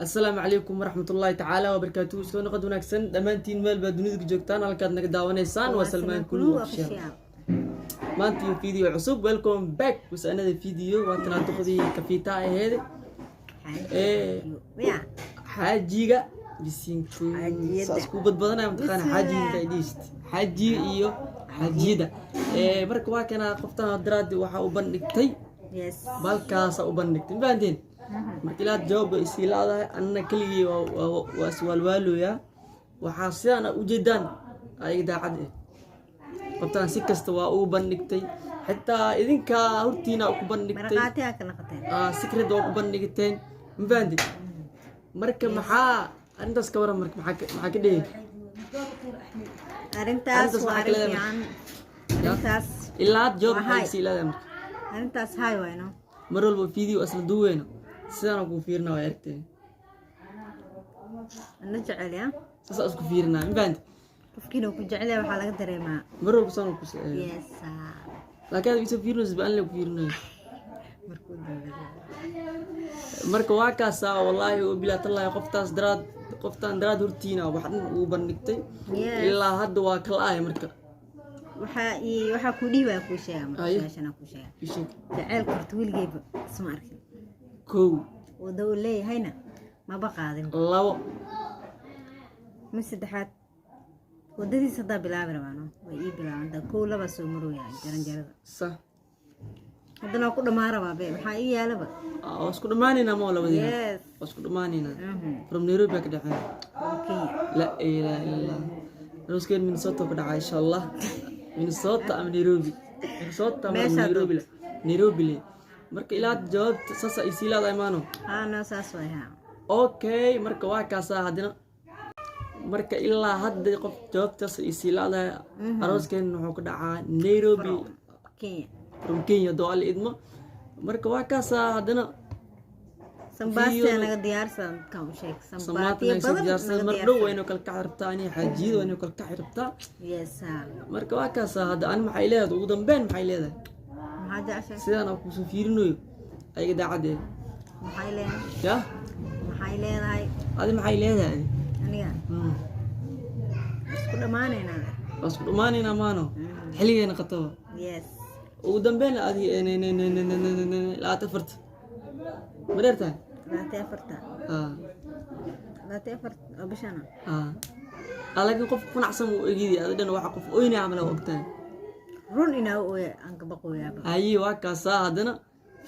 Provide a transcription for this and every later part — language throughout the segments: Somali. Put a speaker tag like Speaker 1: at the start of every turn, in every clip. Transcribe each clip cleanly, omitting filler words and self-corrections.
Speaker 1: السلام عليكم ورحمة الله تعالى وبركاته. سو نقد ونكسن دمانتين ميل بادونيدك جوجتان halkaad naga daawanaysaan waa Salmaan Kulu official. maanta video cusub welcome back wasanada video waa tan duqdii kafita aheed xaajiga bisinku saasku badbadanaa mutaqaan xaajiga idist xaaji iyo xaajida marka waa kana qoftan daraadi waxa u bandhigtay balkaas u bandhigtay baandeen markii la jawaab isi laadahay anna kaliya waa su'aalwaalooya waxa sidaan u jeedaan ay daacad qoftan si kasta waa u bandhigtay xitaa idinka hortiina ku bandhigtay
Speaker 2: marqaatiga ka naqateen
Speaker 1: secret oo ku bandhigteen baandi marka maxaa arintaas ka waran marka maxaa ka dhigay
Speaker 2: arintaas waa fiican arintaas
Speaker 1: ilaa jawaab isi laadahay
Speaker 2: arintaas hay wayno
Speaker 1: mar walba video asla duweyno sidaan ku fiirnaa waa aragtay
Speaker 2: ana jecel ya
Speaker 1: sasa isku fiirnaa baandi
Speaker 2: qofkiina ku jecel yahay waxa laga dareemaa
Speaker 1: mar walba saan ku soo
Speaker 2: yes
Speaker 1: laakiin isu fiirno isbaan la ku fiirnaa marka waa kaasa wallahi oo bilaa tallaay qoftaan daraad hortiina waxan uu bandhigtay ilaa hadda waa kala ay marka
Speaker 2: waxa ku dhiibaa ku sheega markaashana ku sheega jecel kartu wiilgeeba isma arkin
Speaker 1: kow
Speaker 2: wada uu leeyahayna ma baqaadin
Speaker 1: labo
Speaker 2: ma saddexaad wadadiisa hadda bilaabi rabaano way ii bilaabanta kow laba soo marooya jaranjarada
Speaker 1: sax
Speaker 2: haddana ku dhamaan rabaa be maxaa ii yaalaba
Speaker 1: isku dhamaanina ma labadii
Speaker 2: yes
Speaker 1: isku dhamaanina from Nairobi ka dhacay
Speaker 2: okay
Speaker 1: la ilaha illa roskeen Minnesota ka dhacay insha Allah Minnesota am Nairobi Minnesota am Nairobi marka ilaa jawaabta sasa isi laadahay maano
Speaker 2: no saas way ha
Speaker 1: okay marka waa kaasa hadina marka ilaa hadda qof jawaabtaas isi laadahay aroskeen wuxuu ka dhacaa Nairobi Kenya dool idmo marka waa kaasa hadina
Speaker 2: sambaatiya naga diyaarsan ka u sheeg sambaatiya badan
Speaker 1: mar dhow wayno kala kaxirtaa ani xajiid wayno kala kaxirtaa
Speaker 2: yes
Speaker 1: marka waa kaasa hadda an maxay leedahay ugu dambeyn maxay leedahay sidaan ku soo fiirinayo ay daacadeen
Speaker 2: maxay leedahay
Speaker 1: ya
Speaker 2: maxay leedahay
Speaker 1: adi maxay leedahay
Speaker 2: aniga isku dhamaanayna
Speaker 1: maano xiligeena qato
Speaker 2: yes
Speaker 1: ugu dambeyn adi la tafarta mareerta
Speaker 2: la tafarta abishana
Speaker 1: alaga qof qanacsan uu eegidi adan waxa qof oyna amala waqtan
Speaker 2: run ina oo aan ka baqoyaaba
Speaker 1: ayi waa kaasa hadana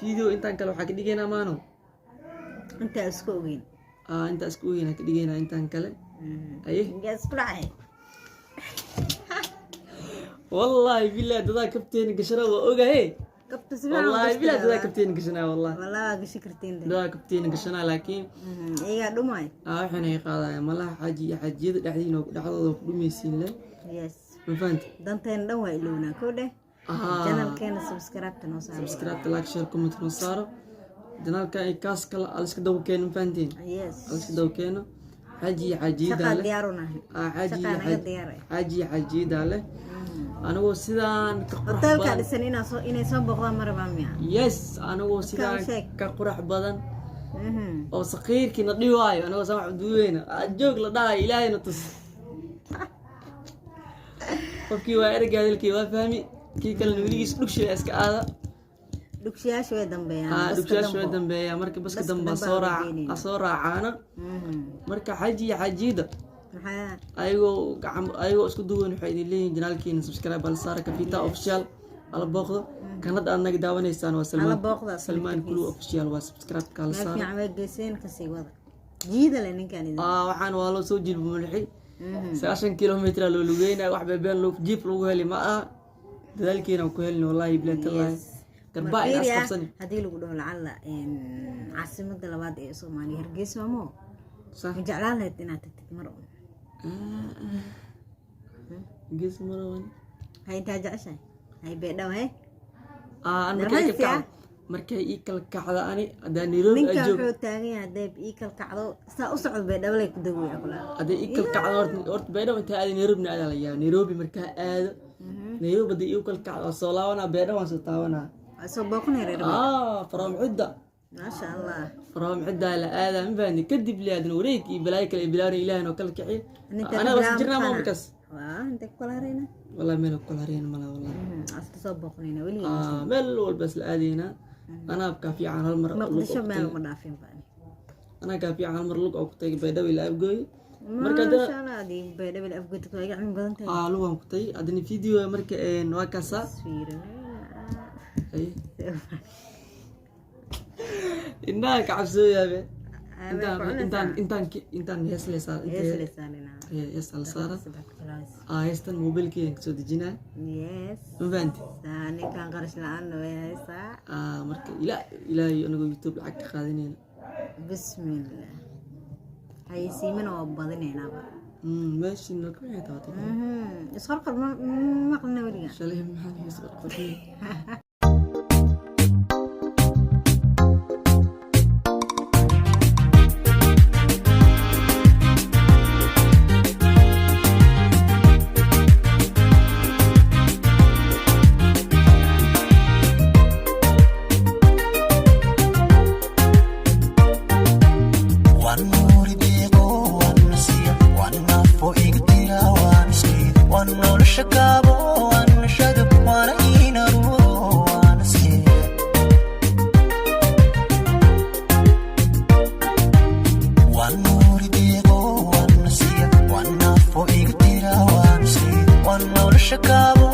Speaker 1: video intaan kale waxa ka dhigeena maano
Speaker 2: inta isku ogeyn
Speaker 1: inta isku ogeyn ka dhigeena intaan kale ayi
Speaker 2: isku dhacay
Speaker 1: wallahi billahi dada kabteen gashara waa ogahay
Speaker 2: kabta sibaa
Speaker 1: wallahi billahi dada kabteen gashana wallahi
Speaker 2: gashi karteen
Speaker 1: dada kabteen gashana laakiin
Speaker 2: iyaga dhumay
Speaker 1: waxaan ay qaadaya malaha xajiyada dhaxdiina dhaxdooda ku dhumaysiin le
Speaker 2: yes
Speaker 1: ma fahanti
Speaker 2: danteen dhan waa ilowna ko dheh channelkeena subscribe
Speaker 1: like share comment no saaro channelka ay kaas kala aliska daw keen fahantiin
Speaker 2: yes
Speaker 1: aliska daw keeno xajida le xajida le anagoo sidaan ka
Speaker 2: hotelka dhisan inay soo boqdaan marba miya
Speaker 1: yes anagoo sidaan ka qurux badan oo saqiirkina dhiwaayo anagoo sama duweena joog la dhahay ilaahayna tus qofkii waa ergaadilkii waa fahmi kii kale wiligiis dhugshay iska aada
Speaker 2: dhugshayaasha way dambeeyaan
Speaker 1: marka baska damba soo raacaana marka xajida ayagoo isku duwan waxay idin leeyihiin janaalkiina subscribe al saara kafita official ala booqdo kanad aad naga daawanaysaan waa Salmaan Kulu official waa subscribe kala saara
Speaker 2: ma geeseen ka sii wada jiida le ninkan
Speaker 1: waxaan waa loo soo jilbo mulxi 9 kilometer loo lugeynaa wax been loo jiif lagu heli ma aha dadalkiina ku helin wallahi bilaatallahi garba ina asqabsan
Speaker 2: hadii lagu dhaho lacala caasimada labaad ee Soomaaliya Hargeysa ma jeclaan lahayd inaad tagtid mar
Speaker 1: Hargeysa marawan
Speaker 2: hay inta jeceshay hay beedhaw
Speaker 1: markay ii kala kacda ani hadaan Nairobi
Speaker 2: ajoog ninka wuxuu taagan yahay deeb ii kala kacdo saa u socod beedhaw lay ku dawaya kula
Speaker 1: hadii ii kala kacdo horta beedhaw inta aad Nairobi aad la yaa Nairobi marka aad Nairobi hadii ii kala kacdo soo laabana beedhaw soo taawana
Speaker 2: soo booqnay reer
Speaker 1: from cidda
Speaker 2: ما شاء الله
Speaker 1: فراهم عدة على آدم باني كدب لي هذا وريك بلايك البلاري إله وكل كحيل أنا بس جرنا ما بكس
Speaker 2: أنت كل هرينا
Speaker 1: والله ملك كل هرين ملا والله
Speaker 2: أصل صبقنينا ولي
Speaker 1: مل والبس الآدينا أنا أبقى في عن هالمرة
Speaker 2: ما قدش ما المنافين باني
Speaker 1: أنا كافي عن هالمرة لوك أو كتير بيدوي لا أبقي
Speaker 2: ما شاء الله دي بيدوي لا أبقي تقول عن بدن تاني
Speaker 1: لو هم كتير أدني فيديو مركا نواكسا أي إنك عبسو يا بي intaan hees lesaara heestan mobilkeyga kasoo dejinaa mafahanti
Speaker 2: ninkan qarash la-aan
Speaker 1: marka ilaahay anagoo youtube lacag ka qaadanayna
Speaker 2: bismillah haysiimana waa badinaynaaba
Speaker 1: meeshii nalka waxay tabatay
Speaker 2: isqarqar maqlina weliga
Speaker 1: shalay maxaan hees qarqarnay
Speaker 3: Acabó